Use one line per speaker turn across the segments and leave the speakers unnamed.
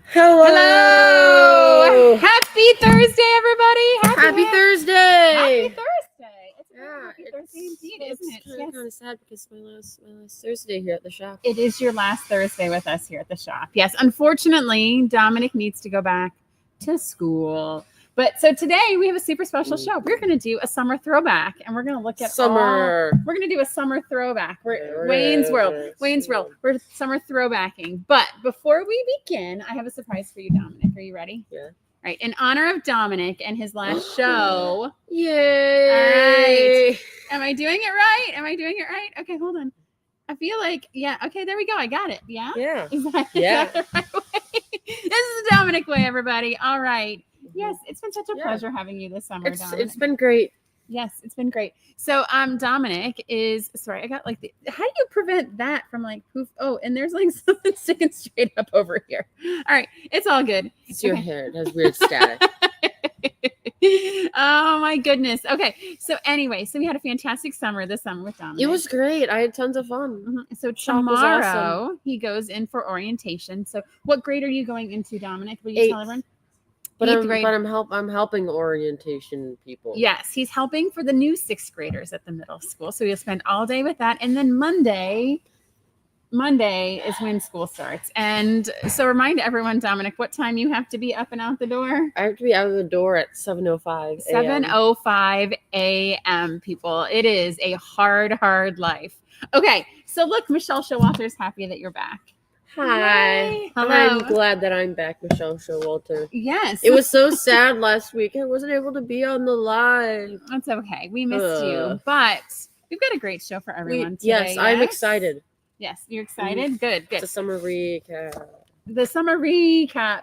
Hello.
Happy Thursday, everybody.
Happy Thursday.
Happy Thursday. It's a very
Yeah,
happy Thursday indeed, isn't it?
It's kind of sad because it's my last Thursday here at the shop.
It is your last Thursday with us here at the shop. Yes, unfortunately, Dominic needs to go back to school. But so today we have a super special show. We're going to do a summer throwback, and we're going to look at
Summer.
We're going to do a summer throwback. We're Wayne's World. We're summer throwbacking. But before we begin, I have a surprise for you, Dominic. Are you ready?
Yeah.
All right. In honor of Dominic and his last show.
Yay.
All right. Am I doing it right? Okay, hold on. I feel like, yeah. Okay, there we go. I got it. Yeah?
Yeah.
Is that the right way? This is the Dominic way, everybody. All right. Yes, it's been such a pleasure having you this summer, Dominic.
It's been great.
Yes, it's been great. So, Dominic is sorry. I got like how do you prevent that from like poof? Oh, and there's like something sticking straight up over here. All right, it's all good.
It's your hair. It has weird static.
Oh my goodness. Okay. So anyway, so we had a fantastic summer this summer with Dominic.
It was great. I had tons of fun.
Mm-hmm. So
Shop was
tomorrow
awesome.
he goes in for orientation. So what grade are you going into, Dominic? Will you tell everyone?
But
Eighth grade.
I'm helping orientation people.
Yes, he's helping for the new sixth graders at the middle school. So he'll spend all day with that. And then Monday is when school starts. And so remind everyone, Dominic, what time you have to be up and out the door?
I have to be out of the door at 7:05 a.m.
7:05 a.m., people. It is a hard life. Okay, so look, Michelle Showalter's happy that you're back.
Hi.
Hello.
I'm glad that I'm back, Michelle Showalter.
Yes.
It was so sad last week. I wasn't able to be on the live.
That's okay. We missed you. But we've got a great show for everyone today.
Yes, I'm excited.
Yes, you're excited? Good.
It's a summer recap.
The summer recap.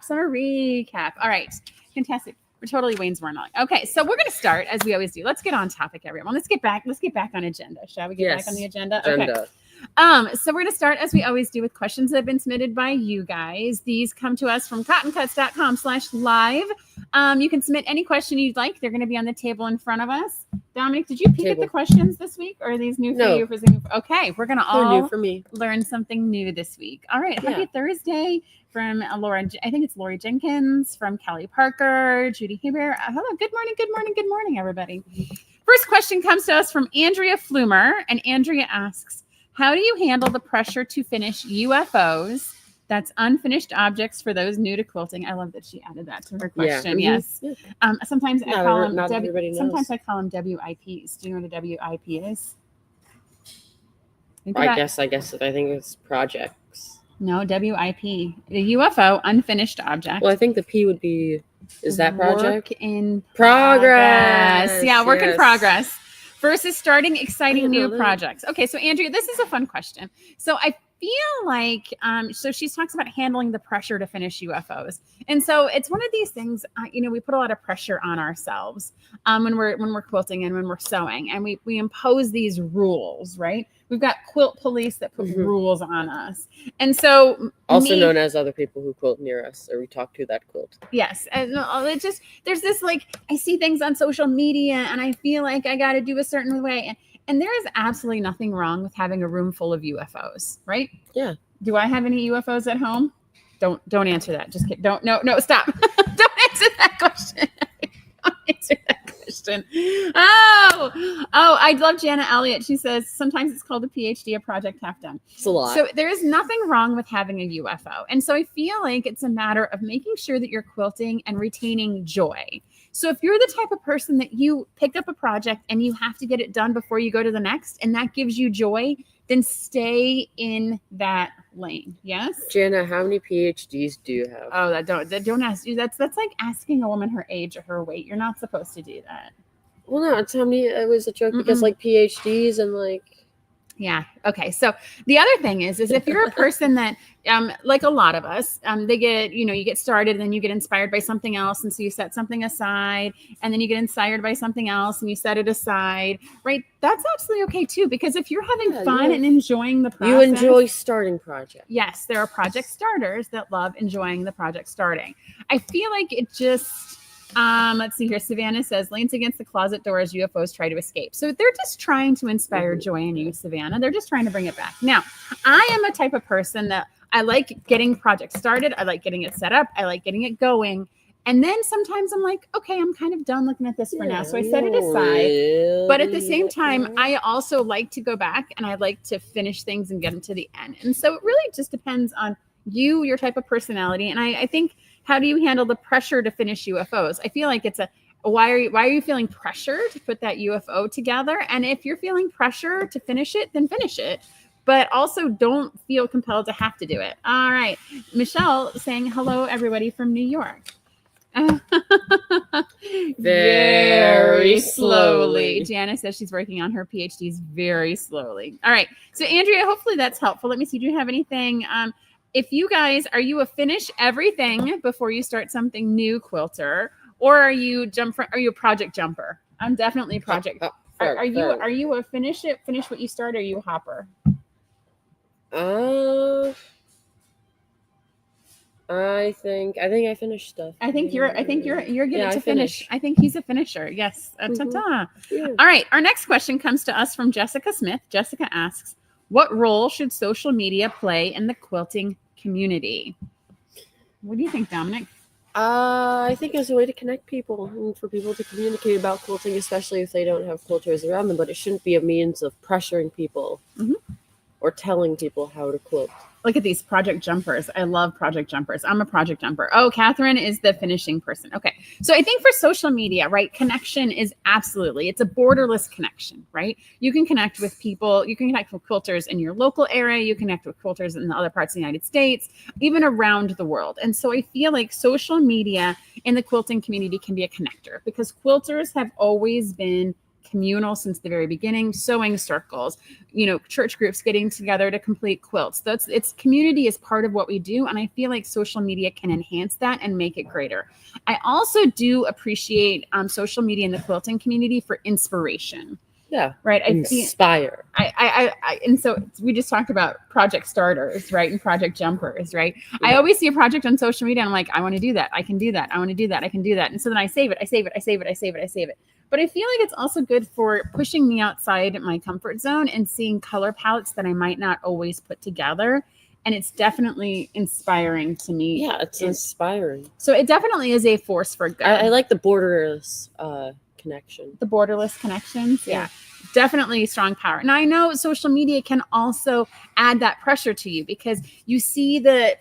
All right. Fantastic. We're totally Wayne's World. Okay, so we're going to start as we always do. Let's get on topic, everyone. Let's get back on agenda. Shall we get back on the agenda? Okay. So we're going to start as we always do with questions that have been submitted by you guys. These come to us from cottoncuts.com/live. You can submit any question you'd like. They're going to be on the table in front of us. Dominic, did you peek at the questions this week, or are these new for you? Okay, we're going to all
new for me.
Learn something new this week. All right, happy Thursday from Laura. I think it's Lori Jenkins, from Kelly Parker, Judy Huber. Hello, good morning, everybody. First question comes to us from Andrea Flumer, and Andrea asks, how do you handle the pressure to finish UFOs? That's unfinished objects for those new to quilting. I love that she added that to her question.
Yeah.
Yes. Sometimes I call them
sometimes
I call them WIPs. Do you know what a WIP is?
I guess I think it's projects.
No, WIP. The UFO, unfinished object.
Well, I think the P would be, is that project?
Work in
progress.
Yeah, work in progress. Versus starting exciting new projects. Okay, so Andrea, this is a fun question. So I feel like, so she talks about handling the pressure to finish UFOs. And so it's one of these things, we put a lot of pressure on ourselves when we're quilting and when we're sewing, and we impose these rules, right? We've got quilt police that put rules on us. And so
also known as other people who quilt near us, or we talk to that quilt.
Yes. And it just, there's this, like, I see things on social media and I feel like I got to do a certain way. And there is absolutely nothing wrong with having a room full of UFOs, right?
Yeah. Do
I have any UFOs at home? Don't answer that. Just kidding. No, stop. Don't answer that question. Don't answer that question. Oh, I love Jana Elliott. She says, sometimes it's called a PhD, a project half done.
It's a lot.
So there is nothing wrong with having a UFO. And so I feel like it's a matter of making sure that you're quilting and retaining joy. So if you're the type of person that you picked up a project and you have to get it done before you go to the next, and that gives you joy, then stay in that lane. Yes?
Jana, how many PhDs do you have?
Oh, don't ask you. That's like asking a woman her age or her weight. You're not supposed to do that.
Well, no, it's how many. It was a joke because like PhDs and like.
Yeah. Okay. So the other thing is if you're a person that, like a lot of us, they get, you get started and then you get inspired by something else. And so you set something aside, and then you get inspired by something else and you set it aside, right? That's absolutely okay too, because if you're having fun and enjoying the process.
You enjoy starting projects.
Yes. There are project starters that love enjoying the project starting. I feel like it just, Let's see here. Savannah says, leans against the closet door as UFOs try to escape. So they're just trying to inspire joy in you, Savannah. They're just trying to bring it back. Now, I am a type of person that I like getting projects started. I like getting it set up. I like getting it going. And then sometimes I'm like, okay, I'm kind of done looking at this for now. So I set it aside. But at the same time, I also like to go back and I like to finish things and get them to the end. And so it really just depends on you, your type of personality. And I think, how do you handle the pressure to finish UFOs? I feel like it's why are you feeling pressure to put that UFO together? And if you're feeling pressure to finish it, then finish it. But also don't feel compelled to have to do it. All right. Michelle saying hello, everybody from New York. Very slowly. Janice says she's working on her PhDs very slowly. All right. So Andrea, hopefully that's helpful. Let me see. Do you have anything? If you guys, are you a finish everything before you start something new quilter, or are you a project jumper? I'm definitely a project. Are you a finish what you start? Or are you a hopper?
I think I finished stuff.
I think you're good to finish. I think he's a finisher. Yes. Ta-ta.
Yeah.
All right. Our next question comes to us from Jessica Smith. Jessica asks, what role should social media play in the quilting community? What do you think, Dominic?
I think it's a way to connect people and for people to communicate about quilting, especially if they don't have quilters around them. But it shouldn't be a means of pressuring people or telling people how to quilt.
Look at these project jumpers. I love project jumpers. I'm a project jumper. Oh, Catherine is the finishing person. Okay. So I think for social media, right, connection is absolutely, it's a borderless connection, right? You can connect with people. You can connect with quilters in your local area. You connect with quilters in the other parts of the United States, even around the world. And so I feel like social media in the quilting community can be a connector because quilters have always been communal since the very beginning, sewing circles, church groups getting together to complete quilts. It's community is part of what we do. And I feel like social media can enhance that and make it greater. I also do appreciate social media in the quilting community for inspiration.
Yeah.
Right.
Inspire.
And so we just talked about project starters, right? And project jumpers, right? Yeah. I always see a project on social media and I'm like, I want to do that. I can do that. I want to do that. I can do that. And so then I save it. But I feel like it's also good for pushing me outside my comfort zone and seeing color palettes that I might not always put together. And it's definitely inspiring to me.
Yeah, it's inspiring.
So it definitely is a force for good.
I like the borderless connection.
The borderless connections. Yeah. Definitely strong power. Now I know social media can also add that pressure to you because you see the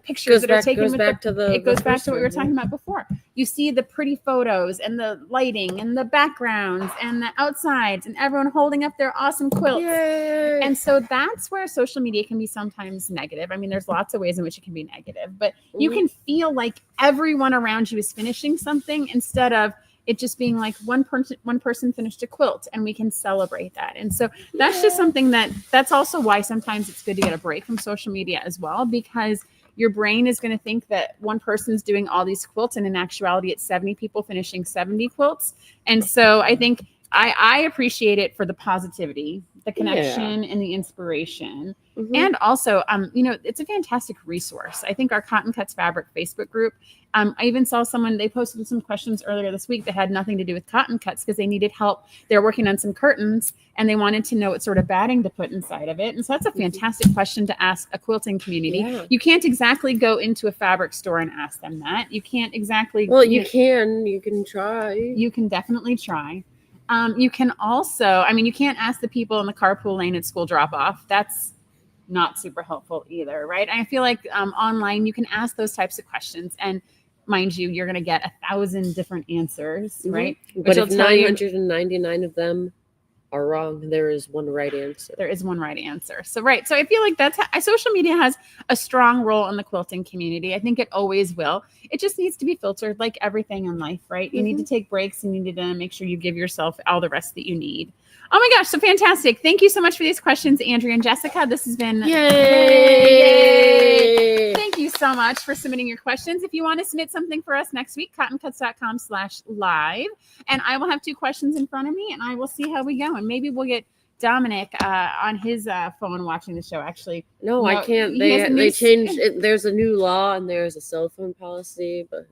pictures that are taken with it goes back to what we were talking about before. You see the pretty photos and the lighting and the backgrounds and the outsides and everyone holding up their awesome quilts.
Yay.
And so that's where social media can be sometimes negative. I mean, there's lots of ways in which it can be negative, but you can feel like everyone around you is finishing something instead of it just being like one person finished a quilt and we can celebrate that. And so that's just something that's also why sometimes it's good to get a break from social media as well, because your brain is going to think that one person's doing all these quilts and in actuality it's 70 people finishing 70 quilts. And so I think I appreciate it for the positivity, the connection and the inspiration. And also, it's a fantastic resource. I think our Cotton Cuts Fabric Facebook group, I even saw they posted some questions earlier this week that had nothing to do with cotton cuts because they needed help. They're working on some curtains and they wanted to know what sort of batting to put inside of it. And so that's a fantastic question to ask a quilting community. Yeah. You can't exactly go into a fabric store and ask them that. You can't exactly.
Well, you can try. You
can definitely try. You can also, you can't ask the people in the carpool lane at school drop off. That's not super helpful either, right? I feel like online you can ask those types of questions and mind you, you're going to get 1,000 different answers, right?
But if 999 of them are wrong, there is one right answer.
There is one right answer. So, right. So I feel like social media has a strong role in the quilting community. I think it always will. It just needs to be filtered like everything in life, right? You need to take breaks and you need to make sure you give yourself all the rest that you need. Oh my gosh, so fantastic. Thank you so much for these questions, Andrea and Jessica. This has been
Yay!
Thank you so much for submitting your questions. If you want to submit something for us next week, cottoncuts.com/live. And I will have 2 questions in front of me and I will see how we go. And maybe we'll get Dominic on his phone watching the show. Actually,
I can't. They changed it. There's a new law and there's a cell phone policy, but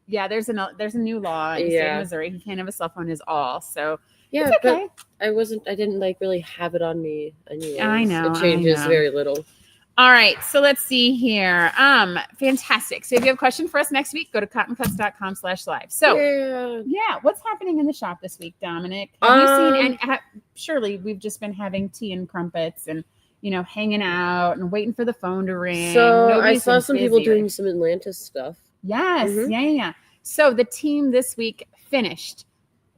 Yeah, there's a new law in the state of Missouri. He can't have a cell phone is all. So
yeah,
it's okay.
But I didn't like really have it on me anyways.
I know.
It changes very little.
All right, so let's see here. Fantastic. So if you have a question for us next week, go to cottoncuts.com/live. So yeah, what's happening in the shop this week, Dominic? Have you seen? And surely we've just been having tea and crumpets and hanging out and waiting for the phone to ring.
So I saw some people doing some Atlantis stuff.
Yes, yeah. So the team this week finished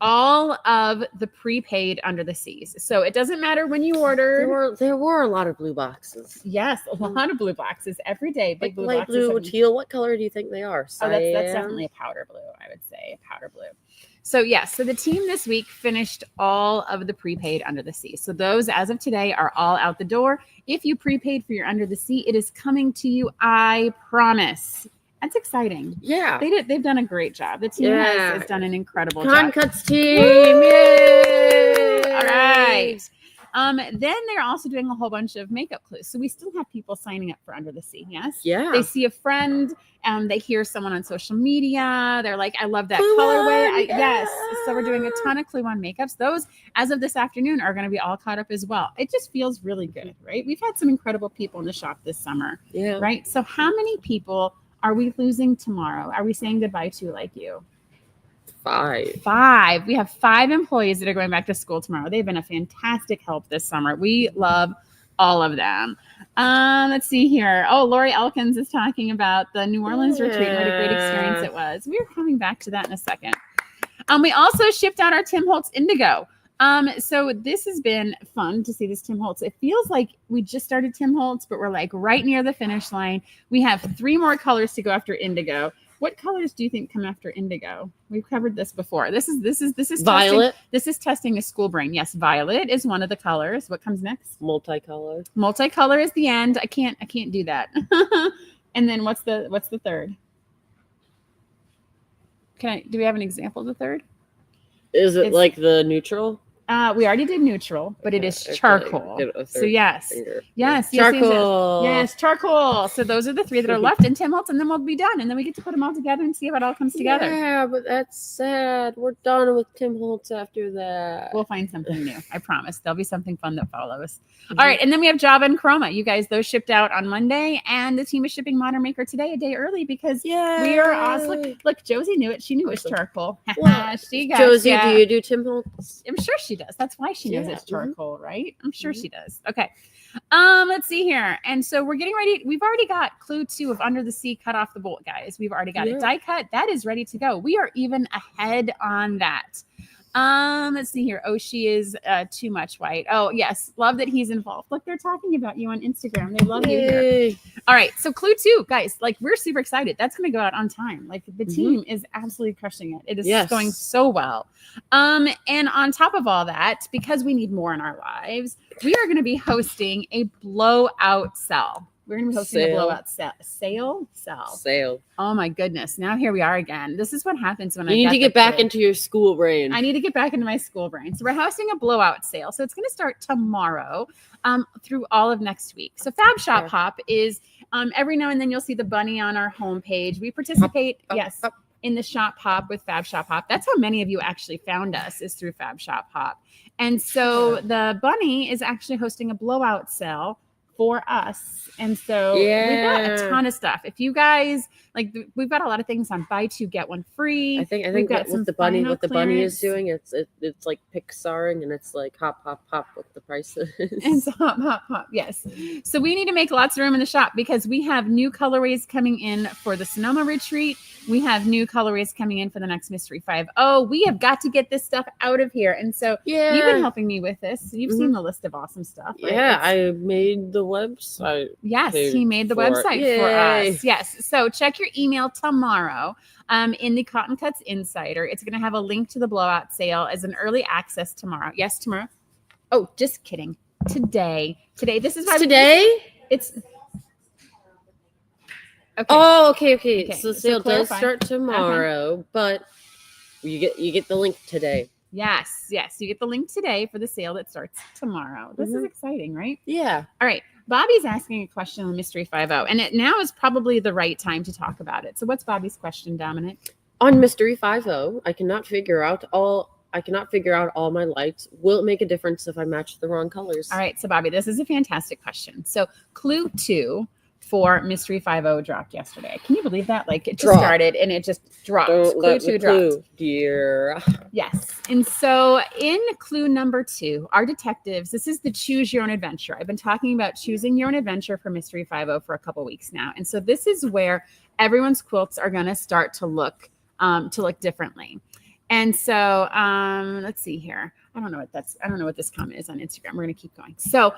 all of the prepaid Under the Seas. So it doesn't matter when you order.
There were a lot of blue boxes.
Yes, a lot of blue boxes every day. Big blue
light
boxes.
Blue, teal. What color do you think they are?
Oh, that's definitely a powder blue. I would say a powder blue. So yes, so the team this week finished all of the prepaid Under the Sea. So those, as of today, are all out the door. If you prepaid for your Under the Sea, it is coming to you. I promise. That's exciting. Yeah. They've done a great job. The team has done an incredible job.
Cotton Cuts team. Yay!
All right. Then they're also doing a whole bunch of makeup clues. So we still have people signing up for Under the Sea. Yes.
Yeah.
They see a friend, they hear someone on social media. They're like, I love that colorway. Yes. So we're doing a ton of Clue on makeups. Those, as of this afternoon, are going to be all caught up as well. It just feels really good, right? We've had some incredible people in the shop this summer. Yeah. Right. So how many people are we losing tomorrow? Are we saying goodbye to, like you?
5.
We have 5 employees that are going back to school tomorrow. They've been a fantastic help this summer. We love all of them. Let's see here. Oh, Lori Elkins is talking about the New Orleans retreat. What a great experience it was. We're coming back to that in a second. We also shipped out our Tim Holtz Indigo. So this has been fun to see this Tim Holtz. It feels like we just started Tim Holtz, but we're like right near the finish line. We have 3 more colors to go after Indigo. What colors do you think come after Indigo? We've covered this before. This is
Violet.
This is testing a school brain. Yes, Violet is one of the colors. What comes next?
Multicolor.
Multicolor is the end. I can't do that. And then what's the third? Do we have an example of the third?
Is it like the neutral?
We already did neutral, but it is charcoal. So yes,
charcoal.
Yes, charcoal. So those are the 3 that are left in Tim Holtz, and then we'll be done. And then we get to put them all together and see how it all comes together.
Yeah, but that's sad. We're done with Tim Holtz after that.
We'll find something new. I promise. There'll be something fun that follows. All right, and then we have Java and Chroma. You guys, those shipped out on Monday, and the team is shipping Modern Maker today, a day early, because we are awesome. Look, Josie knew it. She knew it was charcoal. She got
Josie, do you do Tim Holtz?
I'm sure she does. That's why she knows it's charcoal, right? I'm sure she does. Okay. Let's see here. And so we're getting ready. We've already got Clue 2 of Under the Sea cut off the bolt, guys. We've already got it die cut. That is ready to go. We are even ahead on that. Let's see here. Oh, she is too much white. Oh, yes. Love that he's involved. Look, they're talking about you on Instagram. They love you here. All right. So Clue 2, guys, like we're super excited. That's going to go out on time. Like the team is absolutely crushing it. It is going so well. And on top of all that, because we need more in our lives, we are going to be hosting a blowout sale. We're going to be hosting a blowout sale. Oh my goodness. Now here we are again. This is what happens when
you need to get back into your school brain.
I need to get back into my school brain. So we're hosting a blowout sale. So it's going to start tomorrow through all of next week. So Fab Shop Hop is every now and then you'll see the bunny on our homepage. We participate, in the Shop Hop with Fab Shop Hop. That's how many of you actually found us, is through Fab Shop Hop. And so the bunny is actually hosting a blowout sale for us. And so we've got a ton of stuff. If you guys like, we've got a lot of things on buy 2 get 1 free.
I think what the bunny is doing, it's like Pixaring, and it's like hop with the prices.
It's hop. Yes. So we need to make lots of room in the shop because we have new colorways coming in for the Sonoma retreat. We have new colorways coming in for the next Mystery 5.0. We have got to get this stuff out of here. And so you've been helping me with this. You've seen the list of awesome stuff. Right?
Yeah, I made the website.
Yes, he made the website for us. Yes. So check your email tomorrow in the Cotton Cuts Insider. It's going to have a link to the blowout sale as an early access tomorrow. Yes, tomorrow. Oh, just kidding. Today. This is why it's okay.
Oh, okay. So the sale does start tomorrow, but you get the link today.
Yes. You get the link today for the sale that starts tomorrow. This is exciting, right?
Yeah.
All right. Bobby's asking a question on Mystery 5.0, and now is probably the right time to talk about it. So what's Bobby's question, Dominic?
On Mystery 50, I cannot figure out all my lights. Will it make a difference if I match the wrong colors?
All right, so Bobby, this is a fantastic question. So clue 2 for Mystery 50 dropped yesterday. Can you believe that? Like it just started and it just dropped. Clue 2 dropped.
Dear.
Yes. And so in clue number 2, our detectives, this is the choose your own adventure. I've been talking about choosing your own adventure for Mystery 50 for a couple weeks now. And so this is where everyone's quilts are going to start to look differently. And so let's see here. I don't know what this comment is on Instagram. We're going to keep going. So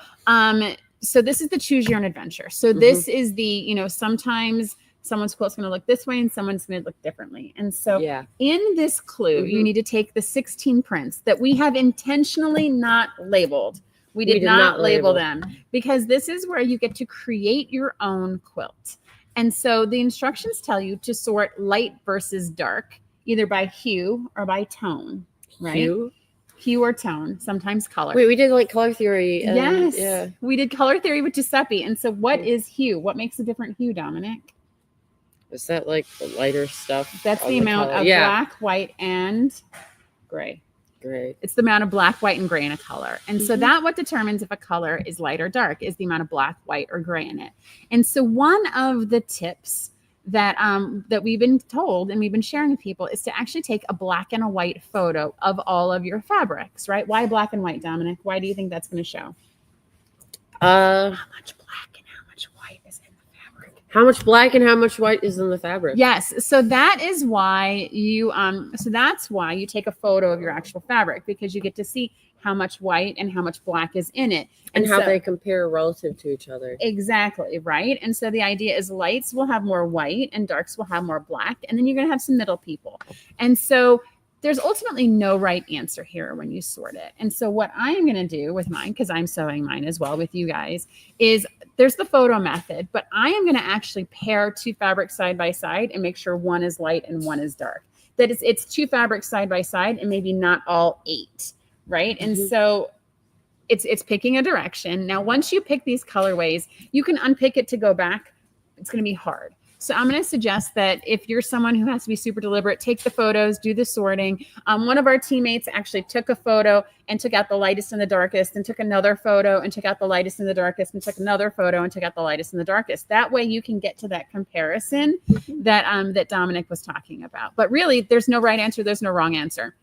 so this is the choose your own adventure. So this is the, sometimes someone's quilt's going to look this way and someone's going to look differently. And so in this clue, you need to take the 16 prints that we have intentionally not labeled. We did not label them because this is where you get to create your own quilt. And so the instructions tell you to sort light versus dark, either by hue or by tone, right? Hue or tone, sometimes color.
Wait, we did like color theory.
Yes.
Yeah.
We did color theory with Giuseppe. And so what is hue? What makes a different hue, Dominic?
Is that like the lighter stuff?
That's the amount of black, white, and gray.
Gray.
It's the amount of black, white, and gray in a color. And so that what determines if a color is light or dark is the amount of black, white, or gray in it. And so one of the tips that that we've been told and we've been sharing with people is to actually take a black and a white photo of all of your fabrics, right? Why black and white, Dominic? Why do you think that's going to show? How much black and how much white is in the fabric?
How much black and how much white is in the fabric?
Yes. So that is why you that's why you take a photo of your actual fabric, because you get to see how much white and how much black is in it.
And how they compare relative to each other.
Exactly, right? And so the idea is lights will have more white and darks will have more black. And then you're going to have some middle people. And so there's ultimately no right answer here when you sort it. And so what I am going to do with mine, because I'm sewing mine as well with you guys, is there's the photo method, but I am going to actually pair 2 fabrics side by side and make sure one is light and one is dark. That is, it's 2 fabrics side by side and maybe not all 8. Right. And so it's picking a direction. Now, once you pick these colorways, you can unpick it to go back. It's going to be hard. So I'm going to suggest that if you're someone who has to be super deliberate, take the photos, do the sorting. One of our teammates actually took a photo and took out the lightest and the darkest, and took another photo and took out the lightest and the darkest, and took another photo and took out the lightest and the darkest. That way you can get to that comparison that Dominic was talking about. But really, there's no right answer. There's no wrong answer.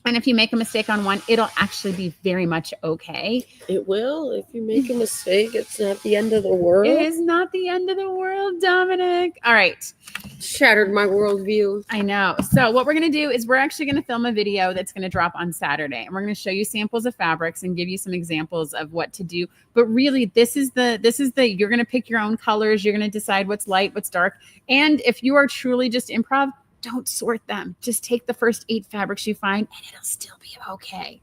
And if you make a mistake on one, it'll actually be very much okay.
It will. If you make a mistake, it's not the end of the world.
It is not the end of the world, Dominic. All right.
Shattered my worldview.
I know. So what we're going to do is we're actually going to film a video that's going to drop on Saturday. And we're going to show you samples of fabrics and give you some examples of what to do. But really, this is the you're going to pick your own colors. You're going to decide what's light, what's dark. And if you are truly just improv, don't sort them. Just take the first 8 fabrics you find and it'll still be okay.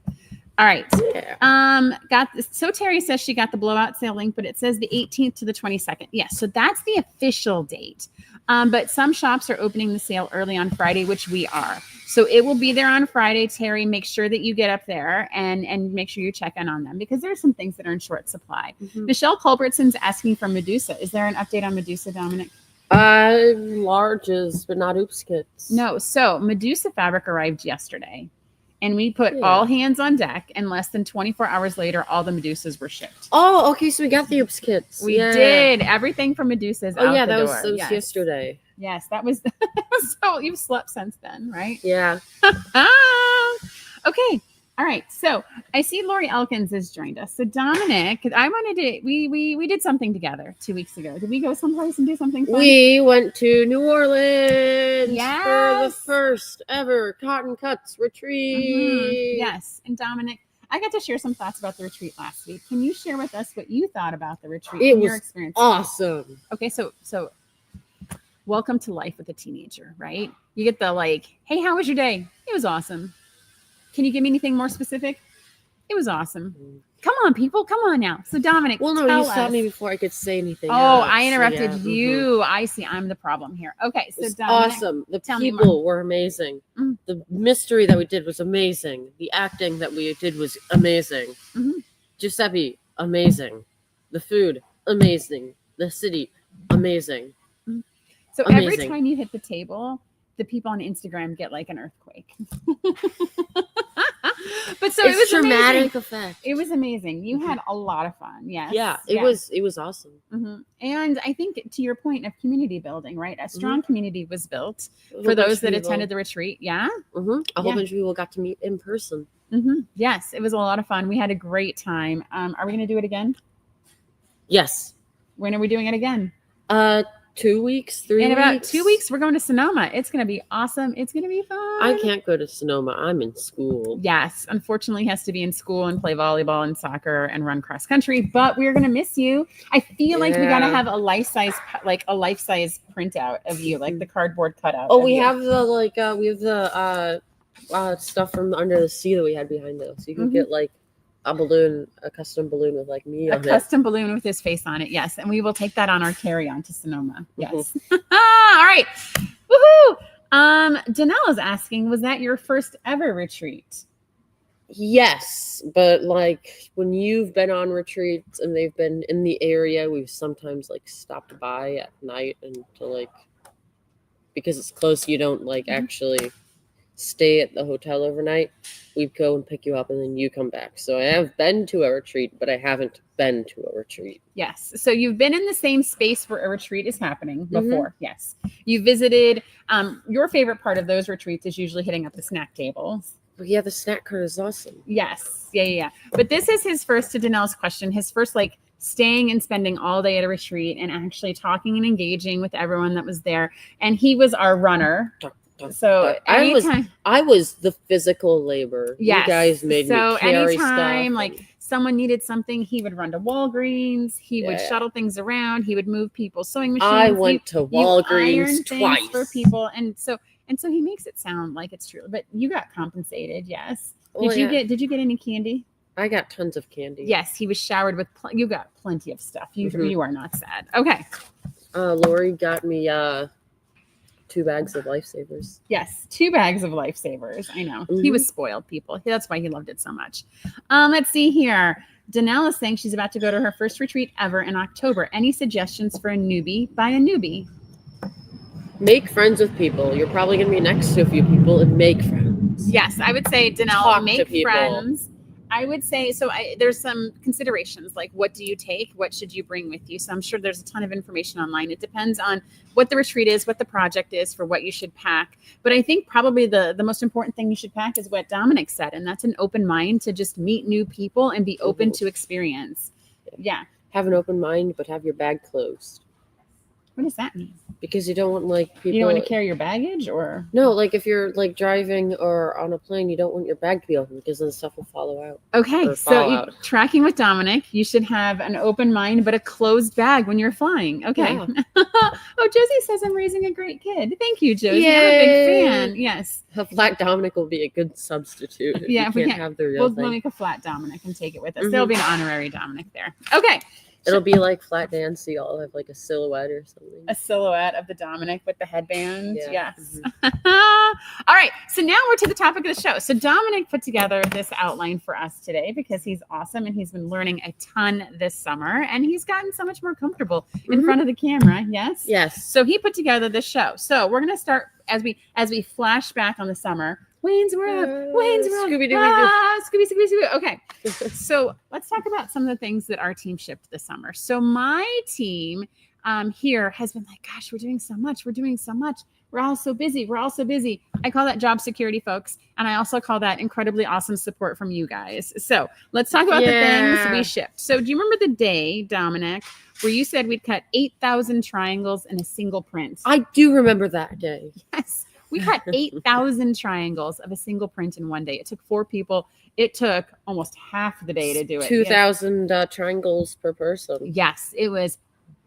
All right. Yeah. So Terry says she got the blowout sale link, but it says the 18th to the 22nd. Yes. So that's the official date. But some shops are opening the sale early on Friday, which we are. So it will be there on Friday. Terry, make sure that you get up there and make sure you check in on them, because there are some things that are in short supply. Michelle Culbertson's asking for Medusa. Is there an update on Medusa, Dominic?
Larges, but not oops kits.
No. So Medusa fabric arrived yesterday, and we put all hands on deck, and less than 24 hours later, all the Medusas were shipped.
Oh, okay. So we got the oops kits.
We did. Everything from Medusas out the door.
That was yesterday.
Yes, that was. So you've slept since then, right?
Yeah.
Okay. All right. So I see Lori Elkins has joined us. So Dominic, I wanted to, we did something together 2 weeks ago. Did we go someplace and do something fun?
We went to New Orleans for the
Yes.
first ever Cotton Cuts retreat.
Yes. And Dominic, I got to share some thoughts about the retreat last week. Can you share with us what you thought about the retreat and your experience?
Awesome.
Okay. So welcome to life with a teenager, right? You get the hey, how was your day? It was awesome. Can you give me anything more specific? It was awesome. Come on, people. Come on now. So Dominic,
well, no, you stopped me before I could say anything.
Oh, I interrupted you. I see. I'm the problem here. Okay. So Dominic,
awesome. The people were amazing. The mystery that we did was amazing. The acting that we did was amazing. Giuseppe, amazing. The food, amazing. The city, amazing.
So every time you hit the table, the people on Instagram get like an earthquake. But so
It's
it was
dramatic
amazing.
effect.
It was amazing. You had a lot of fun. Yes.
Yeah, it was awesome.
And I think to your point of community building, right? A strong community was built
A
for
whole bunch
those
of
that
people.
attended the retreat. Yeah.
A whole bunch of people got to meet in person.
Yes, it was a lot of fun. We had a great time. Are we going to do it again?
Yes.
When are we doing it again?
2 weeks, 3 weeks.
In about 2 weeks, we're going to Sonoma. It's going to be awesome. It's going to be fun.
I can't go to Sonoma. I'm in school.
Yes, unfortunately, he has to be in school and play volleyball and soccer and run cross country. But we're going to miss you. I feel like we got to have a life size printout of you, like the cardboard cutout.
Oh, we have the stuff from Under the Sea that we had behind us. You can get like a custom balloon with like me on it. A
custom balloon with his face on it, yes. And we will take that on our carry-on to Sonoma. Yes. All right. Woohoo! Danelle is asking, was that your first ever retreat?
Yes, but like when you've been on retreats and they've been in the area, we've sometimes like stopped by at night and to like, because it's close, you don't like actually stay at the hotel overnight. We'd go and pick you up and then you come back. So I have been to a retreat, but I haven't been to a retreat.
Yes. So you've been in the same space where a retreat is happening before. Yes. You visited, your favorite part of those retreats is usually hitting up the snack tables.
But yeah, the snack cart is awesome.
Yes. Yeah. But this is his first, to Danelle's question, his first like staying and spending all day at a retreat and actually talking and engaging with everyone that was there. And he was our runner. So
I was the physical labor.
Yes.
You guys made me carry
anytime
stuff.
Like someone needed something, he would run to Walgreens. He would shuttle things around. He would move people's sewing machines.
I went to Walgreens twice
for people, and so he makes it sound like it's true. But you got compensated, yes. Did you get any candy?
I got tons of candy.
Yes, he was showered with. You got plenty of stuff. You are not sad. Okay.
Lori got me 2 bags of Lifesavers.
Yes, 2 bags of Lifesavers. I know. He was spoiled, people. That's why he loved it so much. Let's see here. Danelle is saying she's about to go to her first retreat ever in October. Any suggestions for a newbie by a newbie?
Make friends with people. You're probably going to be next to a few people and make friends.
Yes, I would say, Danelle, make friends. I would say, there's some considerations, like what do you take? What should you bring with you? So I'm sure there's a ton of information online. It depends on what the retreat is, what the project is, for what you should pack. But I think probably the most important thing you should pack is what Dominic said, and that's an open mind to just meet new people and be open to experience. Yeah.
Have an open mind, but have your bag closed.
What does that mean?
Because you don't want like people.
You don't want to carry your baggage, or
no? Like if you're like driving or on a plane, you don't want your bag to be open because then stuff will follow out.
Okay, so tracking with Dominic, you should have an open mind but a closed bag when you're flying. Okay. Yeah. Oh, Josie says I'm raising a great kid. Thank you, Josie. Yay. I'm a big fan. Yes.
A flat Dominic will be a good substitute.
Yeah,
we can't have the real thing.
We'll make a flat Dominic and take it with us. There'll be an honorary Dominic there. Okay.
It'll be like Flat Nancy. I'll have like a silhouette or something.
A silhouette of the Dominic with the headband. Yeah. Yes. All right. So now we're to the topic of the show. So Dominic put together this outline for us today because he's awesome and he's been learning a ton this summer and he's gotten so much more comfortable in front of the camera. Yes.
Yes.
So he put together this show. So we're going to start as we flash back on the summer. Wayne's World, Scooby-Doo. Okay, so let's talk about some of the things that our team shipped this summer. So my team here has been like, gosh, we're doing so much. We're all so busy. I call that job security, folks. And I also call that incredibly awesome support from you guys. So let's talk about the things we shipped. So do you remember the day, Dominic, where you said we'd cut 8,000 triangles in a single print?
I do remember that day.
Yes. We cut 8,000 triangles of a single print in one day. It took 4 people. It took almost half the day to do it.
2,000 triangles per person.
Yes, it was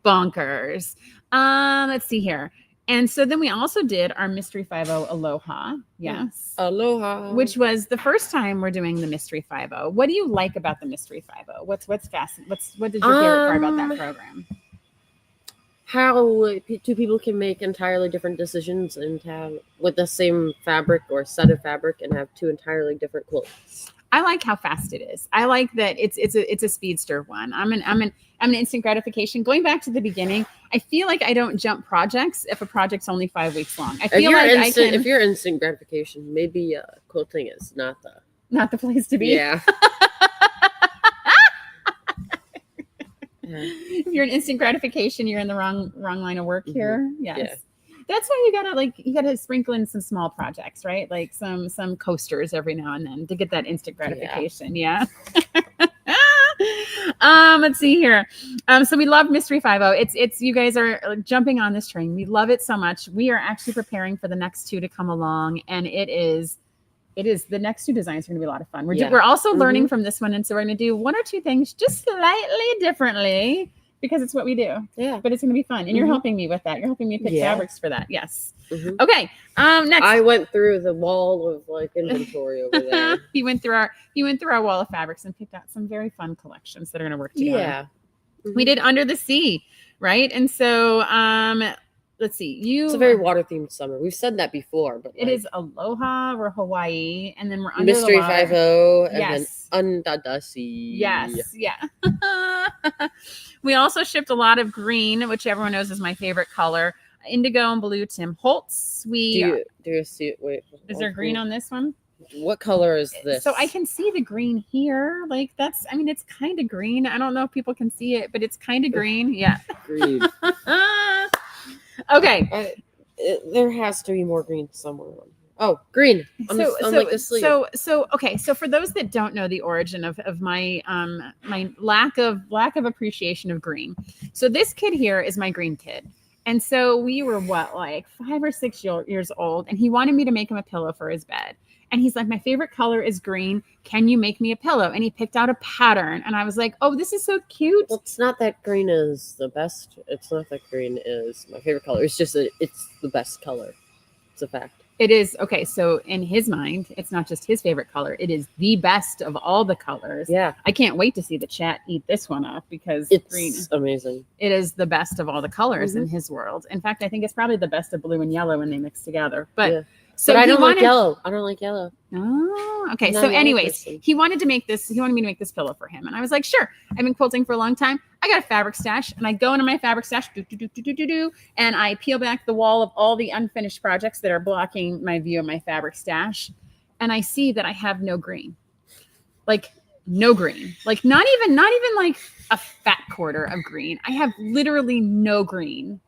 bonkers. Let's see here. And so then we also did our Mystery 50 Aloha. Yes.
Aloha.
Which was the first time we're doing the Mystery 50. What do you like about the Mystery 50? What's fascinating? What did your favorite part about that program?
How 2 people can make entirely different decisions and have with the same fabric or set of fabric and have 2 entirely different quilts.
I like how fast it is. I like that it's a speedster one. I'm an instant gratification. Going back to the beginning, I feel like I don't jump projects if a project's only 5 weeks long. I feel like
if you're instant gratification, maybe quilting is not
the place to be.
Yeah.
If you're an instant gratification, you're in the wrong line of work here. Yes.
Yeah.
That's why you gotta sprinkle in some small projects, right? Like some coasters every now and then to get that instant gratification. Yeah. Let's see here. So we love Mystery 50. It's you guys are jumping on this train. We love it so much. We are actually preparing for the next 2 to come along, and it is the next 2 designs are going to be a lot of fun. We're also learning from this one, and so we're going to do 1 or 2 things just slightly differently because it's what we do.
Yeah,
but it's going to be fun, and you're helping me with that. You're helping me pick fabrics for that. Yes. Okay. Next,
I went through the wall of like inventory over there.
He went through our wall of fabrics and picked out some very fun collections that are going to work together.
Yeah.
We did Under the Sea, right? And so let's see.
It's a very water themed summer. We've said that before, but
it is Aloha or Hawaii, and then we're under
Mystery
the water.
50, and then Under the Sea.
Yes, yeah. We also shipped a lot of green, which everyone knows is my favorite color. Indigo and blue Tim Holtz.
Do you see it? Wait.
Is there green on this one?
What color is this?
So I can see the green here. Like it's kind of green. I don't know if people can see it, but it's kind of green. Yeah.
Green.
Okay.
There has to be more green somewhere. Oh, green. Like the sleeve.
So for those that don't know the origin of my my lack of appreciation of green. So this kid here is my green kid. And so we were like 5 or 6 years old, and he wanted me to make him a pillow for his bed. And he's like, my favorite color is green. Can you make me a pillow? And he picked out a pattern. And I was like, oh, this is so cute.
Well, it's not that green is the best. It's not that green is my favorite color. It's just that it's the best color. It's a fact.
It is. Okay. So in his mind, it's not just his favorite color. It is the best of all the colors.
Yeah.
I can't wait to see the chat eat this one up because
it's
green.
Amazing.
It is the best of all the colors in his world. In fact, I think it's probably the best of blue and yellow when they mix together. But
So I don't like yellow. I don't like yellow.
Oh, okay. So anyways, he wanted me to make this pillow for him. And I was like, sure. I've been quilting for a long time. I got a fabric stash, and I go into my fabric stash, and I peel back the wall of all the unfinished projects that are blocking my view of my fabric stash. And I see that I have no green. Like no green. Like not even like a fat quarter of green. I have literally no green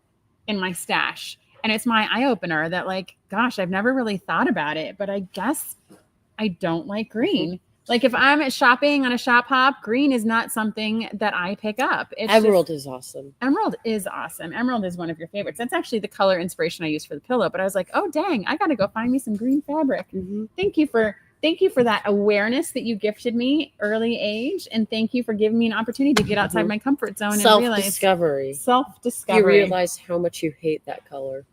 in my stash. And it's my eye opener that like, gosh, I've never really thought about it, but I guess I don't like green. Like if I'm shopping on a shop hop, green is not something that I pick up.
Emerald is awesome.
Emerald is awesome. Emerald is one of your favorites. That's actually the color inspiration I use for the pillow. But I was like, oh, dang, I got to go find me some green fabric. Thank you for that awareness that you gifted me early age. And thank you for giving me an opportunity to get outside my comfort zone and realize
self-discovery.
You
realize how much you hate that color.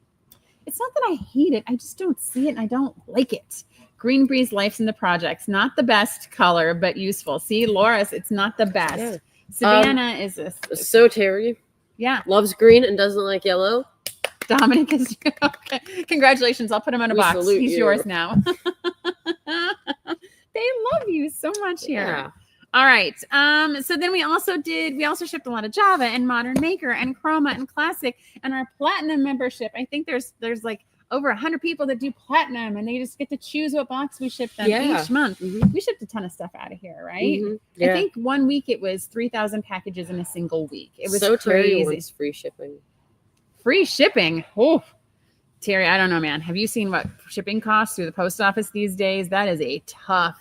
It's not that I hate it. I just don't see it and I don't like it. Green Breeze Life's in the projects. Not the best color, but useful. See, Laura's, it's not the best. Yeah. Savannah is this.
So Terry.
Yeah.
Loves green and doesn't like yellow.
Dominic is okay. Congratulations. I'll put him in a box. He's yours now. They love you so much here. Yeah. All right. So then we also shipped a lot of Java and Modern Maker and Chroma and Classic and our Platinum membership. I think there's like over 100 people that do Platinum, and they just get to choose what box we ship them each month. We shipped a ton of stuff out of here, right? I think 1 week it was 3,000 packages in a single week. It was so crazy.
Free shipping.
Free shipping. Oh, Terry, I don't know, man. Have you seen what shipping costs through the post office these days? That is a tough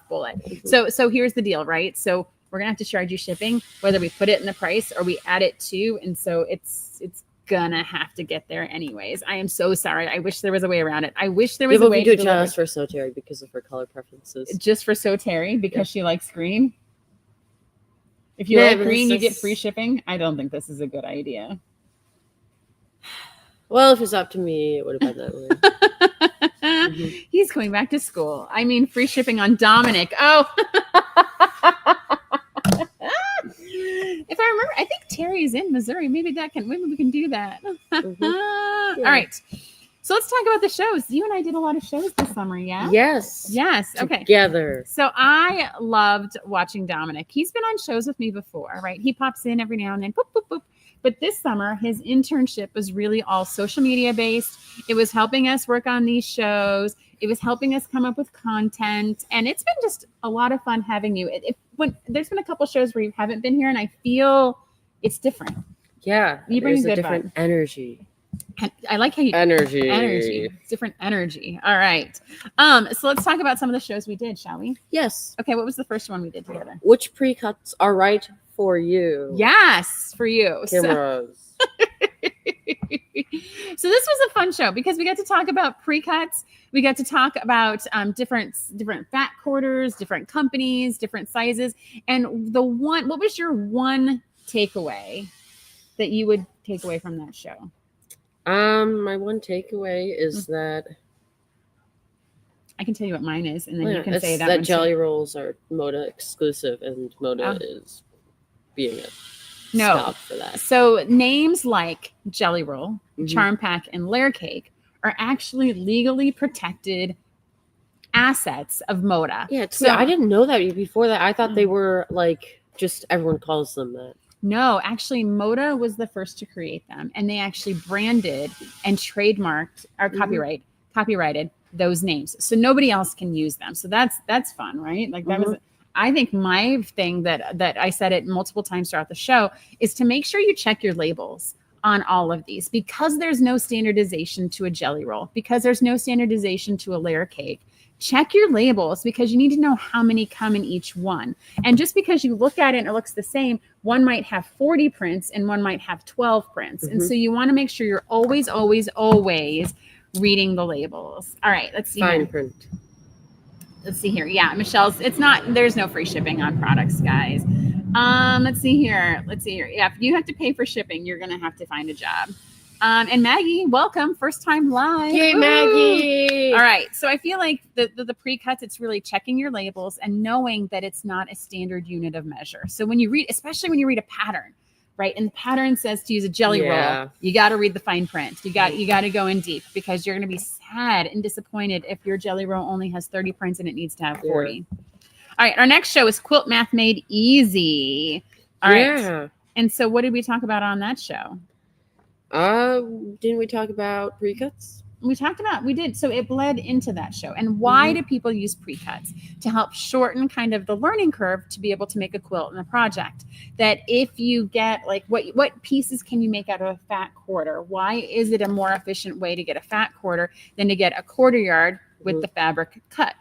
bullet. So here's the deal, right? So we're going to have to charge you shipping, whether we put it in the price or we add it to. And so it's going to have to get there anyways. I am so sorry. I wish there was a way around it. I wish there was a way
to do it just for So Terry because of her color preferences.
Just for So Terry because she likes green? If you like green, you get free shipping? I don't think this is a good idea.
Well, if it's up to me, it would have been that way.
He's going back to school. I mean, free shipping on Dominic. Oh. If I remember, I think Terry's in Missouri. Maybe we can do that.
Yeah.
All right. So let's talk about the shows. You and I did a lot of shows this summer, yeah?
Yes.
Yes. Okay.
Together.
So I loved watching Dominic. He's been on shows with me before, right? He pops in every now and then, boop, boop, boop. But this summer, his internship was really all social media based. It was helping us work on these shows. It was helping us come up with content. And it's been just a lot of fun having you. There's been a couple shows where you haven't been here, and I feel it's different.
Yeah.
You bring
a
a
different energy.
I like how you
energy.
It's different energy. All right. So let's talk about some of the shows we did, shall we?
Yes.
Okay, what was the first one we did together?
Which pre-cuts are right for you?
Yes, for you.
Cameras.
So this was a fun show because we got to talk about pre-cuts. We got to talk about different fat quarters, different companies, different sizes. And what was your one takeaway that you would take away from that show?
My one takeaway is that
I can tell you what mine is, and then you can say that.
That jelly rolls are Moda exclusive, and Moda is being a snob for that.
So names like Jelly Roll, Charm Pack, and Layer Cake are actually legally protected assets of Moda.
Yeah, so I didn't know that before that. I thought they were like just everyone calls them that.
No, actually, Moda was the first to create them, and they actually branded and trademarked or copyrighted those names, so nobody else can use them. So that's fun, right? Like that was. I think my thing that I said it multiple times throughout the show is to make sure you check your labels on all of these, because there's no standardization to a jelly roll, because there's no standardization to a layer cake. Check your labels, because you need to know how many come in each one. And just because you look at it and it looks the same, one might have 40 prints and one might have 12 prints. And so you want to make sure you're always, always, always reading the labels. All right, let's see.
Fine print.
Let's see here. Yeah, Michelle's, there's no free shipping on products, guys. Let's see here. Yeah, if you have to pay for shipping, you're going to have to find a job. And Maggie, welcome. First time live.
Yay, Maggie.
All right. So I feel like the pre-cuts, it's really checking your labels and knowing that it's not a standard unit of measure. So when you read, especially when you read a pattern, right? And the pattern says to use a jelly roll, you got to read the fine print. You got to go in deep, because you're going to be sad and disappointed if your jelly roll only has 30 prints and it needs to have 40. Yeah. All right. Our next show is Quilt Math Made Easy. All right. And so what did we talk about on that show?
Didn't we talk about pre-cuts?
We did. So it bled into that show. And why do people use pre-cuts? To help shorten kind of the learning curve to be able to make a quilt in a project. That if you get like, what pieces can you make out of a fat quarter? Why is it a more efficient way to get a fat quarter than to get a quarter yard with the fabric cut?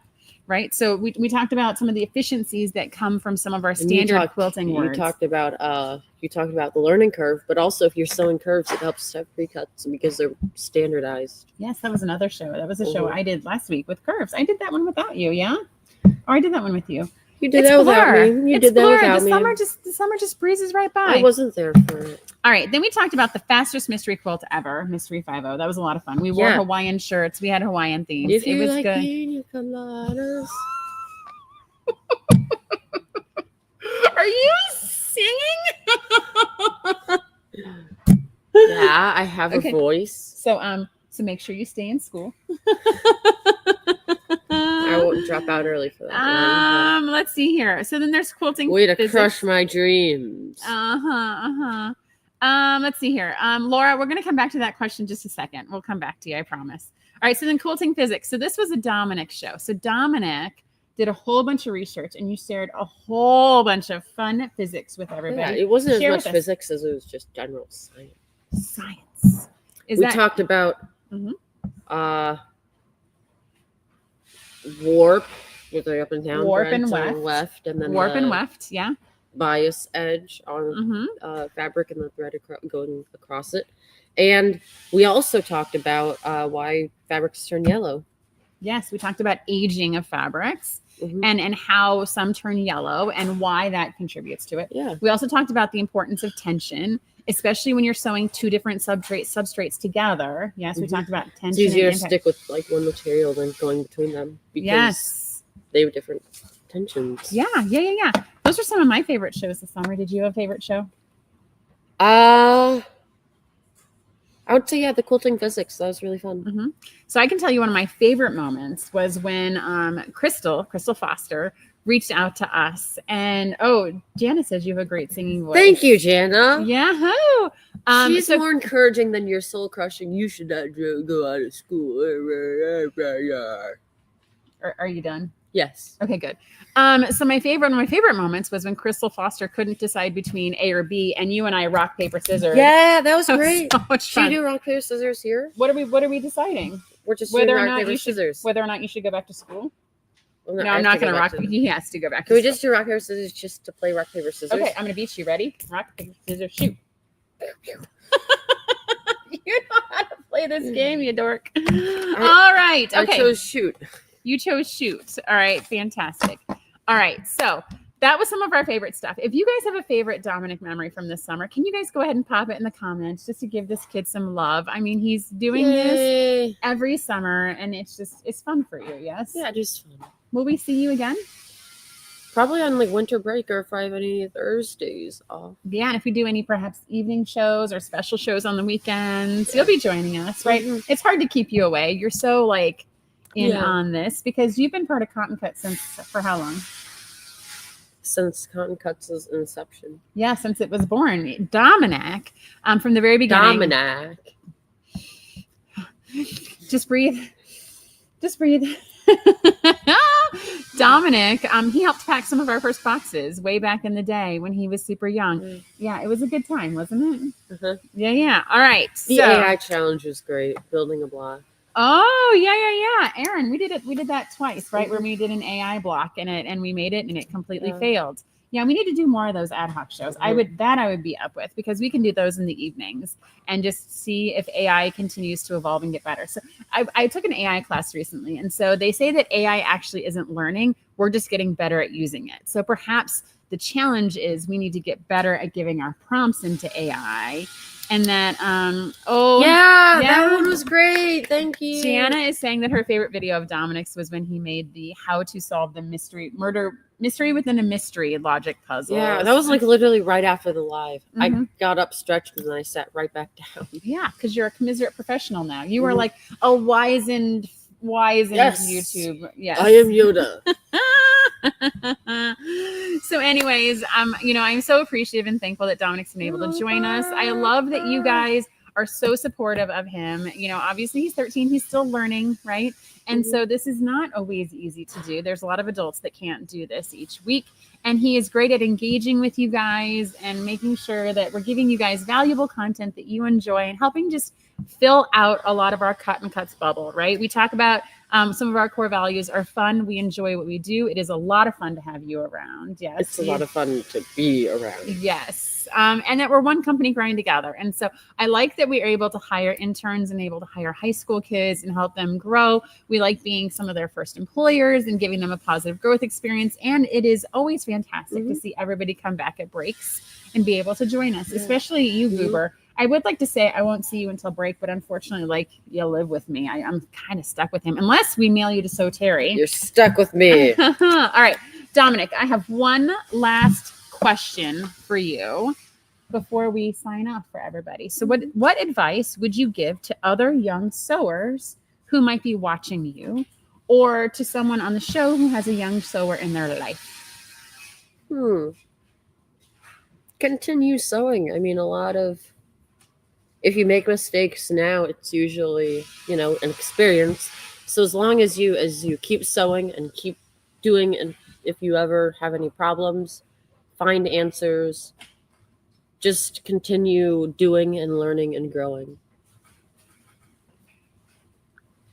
Right. So we talked about some of the efficiencies that come from some of our standard quilting words.
You talked about the learning curve, but also if you're sewing curves, it helps to have pre-cuts because they're standardized.
Yes, that was another show. That was a show I did last week with curves. I did that one without you, yeah? Or I did that one with you.
You did that without me. You did that without me.
The summer just breezes right by.
I wasn't there for it.
All right. Then we talked about the fastest mystery quilt ever, Mystery 5.0. That was a lot of fun. We wore Hawaiian shirts. We had Hawaiian themes.
If you
it was
like
good.
pina coladas.
Are you singing?
Yeah, I have a voice.
So make sure you stay in school.
I won't drop out early for that.
Let's see here. So then there's quilting.
Way to crush my dreams.
Let's see here. Laura, we're gonna come back to that question in just a second. We'll come back to you, I promise. All right, so then quilting physics. So this was a Dominic show. So Dominic did a whole bunch of research and you shared a whole bunch of fun physics with everybody.
Yeah, it wasn't as much physics as it was just general
science.
We talked about warp with the up and down,
warp and
weft, and then
warp and weft,
bias edge on fabric and the thread going across it. And we also talked about why fabrics turn yellow.
Yes, we talked about aging of fabrics and how some turn yellow and why that contributes to it.
Yeah.
We also talked about the importance of tension, especially when you're sewing two different substrates together. Yes, we talked about tension.
It's easier to stick with like one material than going between them because they have different tensions.
Yeah. Those are some of my favorite shows this summer. Did you have a favorite show?
I I would say, yeah, the quilting physics. That was really fun.
Mm-hmm. So I can tell you one of my favorite moments was when Crystal Foster reached out to us. And Jana says you have a great singing voice.
Thank you, Jana.
Yahoo!
She's more encouraging than your soul crushing. You should not go out of school.
Are you done?
Yes.
Okay, good. So one of my favorite moments was when Crystal Foster couldn't decide between A or B, and you and I rock, paper, scissors.
Yeah, that was great.
So much
Should
fun.
we do rock, paper, scissors here?
What are we deciding?
We're just doing rock, paper, scissors.
Whether or not you should go back to school?
Well,
no, I'm not going to rock. He has to go back.
Can we just do rock, paper, scissors just to play rock, paper, scissors?
Okay, I'm going to beat you. Ready? Rock, paper, scissors, shoot. You know how to play this game, you dork. All right. Okay.
I chose shoot.
You chose shoot. All right. Fantastic. All right. So that was some of our favorite stuff. If you guys have a favorite Dominic memory from this summer, can you guys go ahead and pop it in the comments just to give this kid some love? I mean, he's doing this every summer, and it's fun for you. Yes.
Yeah, just fun.
Will we see you again?
Probably on like winter break, or if I have any Thursdays off.
Yeah, and if we do any perhaps evening shows or special shows on the weekends, you'll be joining us, right?
Mm-hmm.
It's hard to keep you away. You're so like in on this because you've been part of Cotton Cut for how long?
Since Cotton Cut's inception.
Yeah, since it was born. Dominic, from the very beginning.
Dominic.
Just breathe. Just breathe. Dominic, he helped pack some of our first boxes way back in the day when he was super young. Mm. Yeah, it was a good time, wasn't it? Uh-huh. Yeah. All right.
The AI challenge was great. Building a block.
Oh, yeah. Aaron, we did that twice, right? Mm-hmm. Where we did an AI block and we made it and it completely failed. Yeah, we need to do more of those ad hoc shows. Mm-hmm. I would be up with, because we can do those in the evenings and just see if AI continues to evolve and get better. So I took an AI class recently, and so they say that AI actually isn't learning. We're just getting better at using it. So perhaps the challenge is we need to get better at giving our prompts into AI. And that,
that one was great. Thank you.
Gianna is saying that her favorite video of Dominic's was when he made the how to solve the mystery within a mystery logic puzzle.
Yeah, that was like literally right after the live. Mm-hmm. I got up, stretched, and then I sat right back down. Yeah, because you're a commiserate professional now. You are like a wizened YouTube. Yes, I am Yoda.
So anyways, I'm so appreciative and thankful that Dominic's been able to join us. I love that you guys are so supportive of him. Obviously he's 13, he's still learning, right? And so this is not always easy to do. There's a lot of adults that can't do this each week. And he is great at engaging with you guys and making sure that we're giving you guys valuable content that you enjoy and helping just fill out a lot of our Cotton Cuts bubble, right? We talk about some of our core values are fun. We enjoy what we do. It is a lot of fun to have you around. Yes.
It's a lot of fun to be around.
Yes. And that we're one company growing together. And so I like that we are able to hire interns and able to hire high school kids and help them grow. We like being some of their first employers and giving them a positive growth experience. And it is always fantastic to see everybody come back at breaks and be able to join us, especially you, Goober. I would like to say I won't see you until break, but unfortunately, you live with me. I'm kind of stuck with him unless we mail you to So Terry.
You're stuck with me.
All right, Dominic, I have one last question for you before we sign off for everybody. So what advice would you give to other young sewers who might be watching you, or to someone on the show who has a young sewer in their life?
Continue sewing. I mean, if you make mistakes now, it's usually, an experience. So as long as you keep sewing and keep doing, and if you ever have any problems, find answers, just continue doing and learning and growing.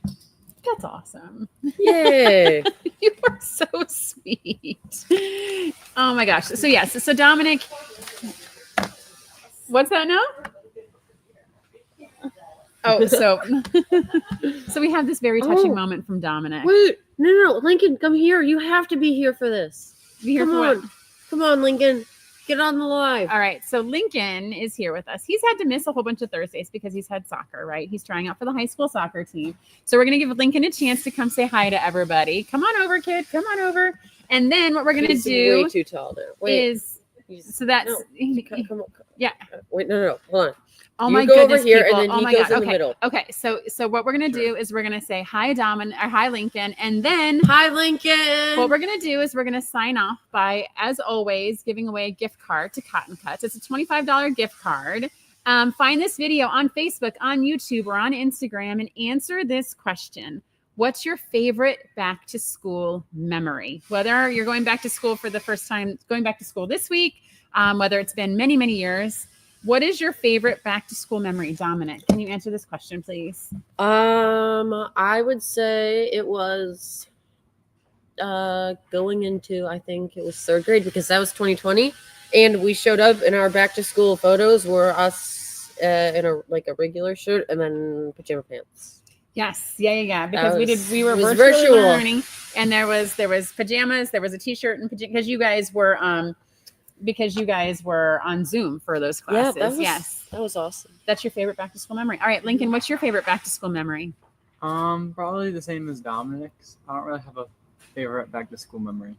That's awesome.
Yay.
You are so sweet. Oh my gosh. So yes. So Dominic, what's that now? Oh, so we have this very touching moment from Dominic.
Wait, no, Lincoln, come here. You have to be here for this.
Be here for what?
Come on, Lincoln. Get on the live.
All right. So Lincoln is here with us. He's had to miss a whole bunch of Thursdays because he's had soccer, right? He's trying out for the high school soccer team. So we're going to give Lincoln a chance to come say hi to everybody. Come on over, kid. Come on over. And then what we're going to do
way too tall there.
is, so that's,
come on.
yeah.
Wait, no. Hold on.
Oh
You
my
go over
goodness,
here,
people.
and then
Oh
he
my
goes
God.
in the
Okay.
middle.
Okay. So what we're gonna do is we're gonna say hi Dominic or hi Lincoln, and then
Hi, Lincoln.
what we're gonna do is we're gonna sign off by, as always, giving away a gift card to Cotton Cuts. It's a $25 gift card. Find this video on Facebook, on YouTube, or on Instagram, and answer this question. What's your favorite back to school memory? Whether you're going back to school for the first time, going back to school this week, whether it's been many, many years, what is your favorite back to school memory? Dominic, can you answer this question, please?
I would say it was going into, I think it was 3rd grade, because that was 2020, and we showed up in our back to school photos were us in a regular shirt and then pajama pants.
Yes, yeah. Because
That
we were
was
virtually
virtual.
learning, and there was pajamas, there was a t-shirt, and because you guys were on Zoom for those
Yeah,
classes.
that was awesome.
That's your favorite back to school memory. All right, Lincoln, what's your favorite back to school memory?
Probably the same as Dominic's. I don't really have a favorite back to school memory.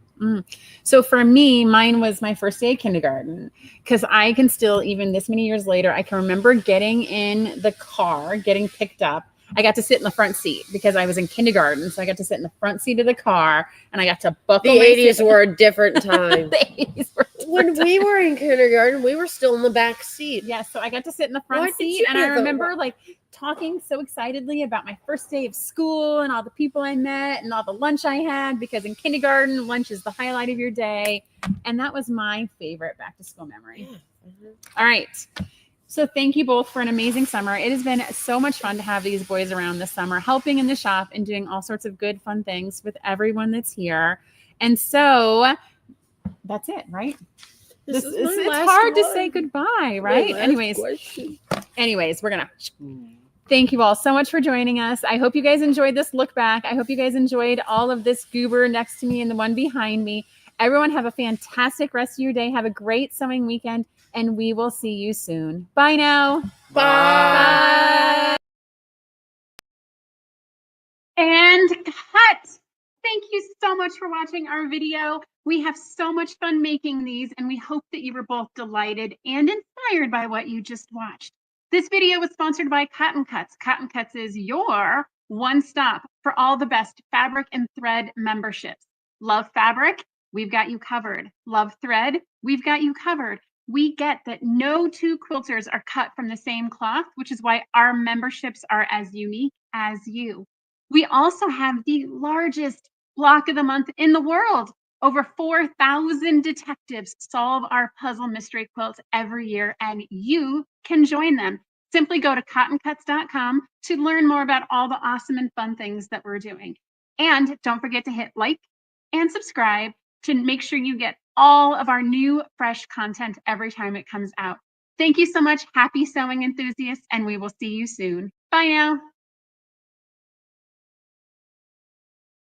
So for me, mine was my first day of kindergarten, because I can still, even this many years later, I can remember getting in the car, getting picked up. I got to sit in the front seat because I was in kindergarten. So I got to sit in the front seat of the car, and I got to buckle.
The 80s were a different time.
The 80s were
when we were in kindergarten, we were still in the back seat.
Yeah, so I got to sit in the front seat, and I remember talking so excitedly about my first day of school and all the people I met and all the lunch I had, because in kindergarten, lunch is the highlight of your day. And that was my favorite back to school memory.
Yeah.
All right. So thank you both for an amazing summer. It has been so much fun to have these boys around this summer, helping in the shop and doing all sorts of good, fun things with everyone that's here. And so that's it, right?
This is
it's hard to say goodbye, right? Anyways, we're going to thank you all so much for joining us. I hope you guys enjoyed this look back. I hope you guys enjoyed all of this goober next to me and the one behind me. Everyone have a fantastic rest of your day. Have a great sewing weekend, and we will see you soon. Bye now.
Bye.
And cut. Thank you so much for watching our video. We have so much fun making these, and we hope that you were both delighted and inspired by what you just watched. This video was sponsored by Cotton Cuts. Cotton Cuts is your one stop for all the best fabric and thread memberships. Love fabric? We've got you covered. Love thread? We've got you covered. We get that no two quilters are cut from the same cloth, which is why our memberships are as unique as you. We also have the largest block of the month in the world. Over 4,000 detectives solve our puzzle mystery quilts every year, and you can join them. Simply go to cottoncuts.com to learn more about all the awesome and fun things that we're doing. And don't forget to hit like and subscribe to make sure you get all of our new, fresh content every time it comes out. Thank you so much. Happy sewing enthusiasts, and we will see you soon. Bye now.